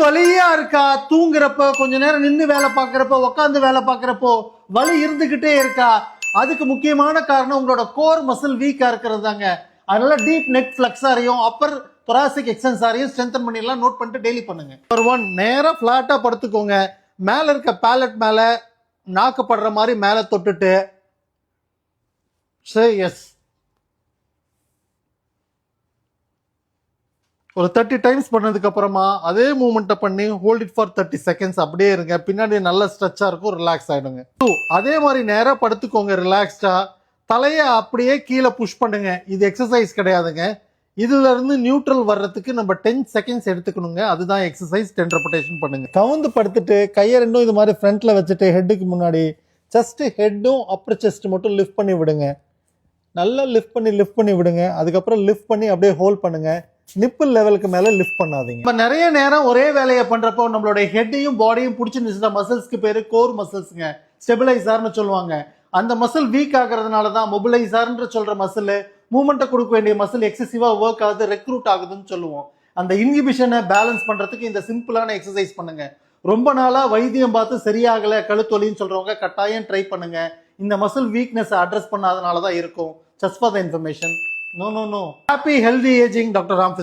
வலியா இருக்கா? தூங்குறப்ப, கொஞ்ச நேரம் நின்று வேலை பார்க்கறப்ப, உட்காந்து வேலை பார்க்கறப்போ வலி இருந்துகிட்டே இருக்கா? அதுக்கு முக்கியமான காரணம் உங்களோட கோர் மசில் வீக்கா இருக்கிறது தாங்க. அதனால டீப் நெக் ஃபிளெக்ஸாரையும் அப்பர் thoracic எக்ஸ்டென்சாரையும் ஸ்ட்ரென்தன் பண்ணிடலாம். நோட் பண்ணிட்டு டெய்லி பண்ணுங்க. நம்பர் 1, நேரா ஃபிளாட்டா படுத்துக்கோங்க. மேல இருக்க பேலட் மேல நாக்கு படுற மாதிரி மேல தொட்டுட்டு எஸ் ஒரு 30 டைம்ஸ் பண்ணதுக்கு அப்புறமா அதே மூவ்மெண்ட்டை பண்ணி ஹோல்ட் இட் ஃபார் 30 செகண்ட்ஸ் அப்படியே இருங்க. பின்னாடி நல்ல ஸ்ட்ரெச்சா இருக்கும், ரிலாக்ஸ் ஆயிடுங்க. 2, அதே மாதிரி நேரா படுத்துக்கோங்க ரிலாக்ஸ்டா. தலையை அப்படியே கீழே புஷ் பண்ணுங்க. இது எக்ஸசைஸ் கிடையாதுங்க. இதுல இருந்து நியூட்ரல் வர்றதுக்கு நம்ம 10 செகண்ட்ஸ் எடுத்துக்கணுங்க. அதுதான் எக்ஸசைஸ். 10 ரெப்பிடேஷன் பண்ணுங்க. கவுந்து படுத்துட்டு கையை ரெண்டும் இது மாதிரி ஃப்ரண்ட்ல வச்சுட்டு ஹெட்டுக்கு முன்னாடி ஜஸ்ட் ஹெட்டும் அப்பர் செஸ்ட் மட்டும் லிஃப்ட் பண்ணி விடுங்க. நல்லா லிஃப்ட் பண்ணி விடுங்க. அதுக்கப்புறம் லிஃப்ட் பண்ணி அப்படியே ஹோல்ட் பண்ணுங்க. நிப்பிள் லெவலுக்கு மேல லிஃப்ட் பண்ணாதீங்க. நம்ம நிறைய நேரம் ஒரே வேலையை பண்றப்போ நம்மளோட ஹெட்டையும் பாடியும் பிடிச்சி நிறுத்த மசில்ஸ்க்கு பேரு கோர் மசில்ஸ்ங்க. ஸ்டெபிலைசர்னு சொல்லுவாங்க. அந்த மசில் வீக் ஆகுறதுனால தான் மொபிலைசர்ன்ற சொல்ற மசில், மூவ்மெண்ட்டை கொடுக்க வேண்டிய மசில் எக்ஸசிவா ஒர்க் ஆகுது, ரெக்ரூட் ஆகுதுன்னு சொல்லுவோம். அந்த இன்ஹிபிஷனை பேலன்ஸ் பண்றதுக்கு இந்த சிம்பிளான எக்ஸசைஸ் பண்ணுங்க. ரொம்ப நாளா வைத்தியம் பார்த்து சரியாகல கழுத்தொலின்னு சொல்றவங்க கட்டாயம் ட்ரை பண்ணுங்க. இந்த மசில் வீக்னஸ் அட்ரஸ் பண்ணாதனால தான் இருக்கும். Just for the information. No. Happy healthy aging, Dr. Ram.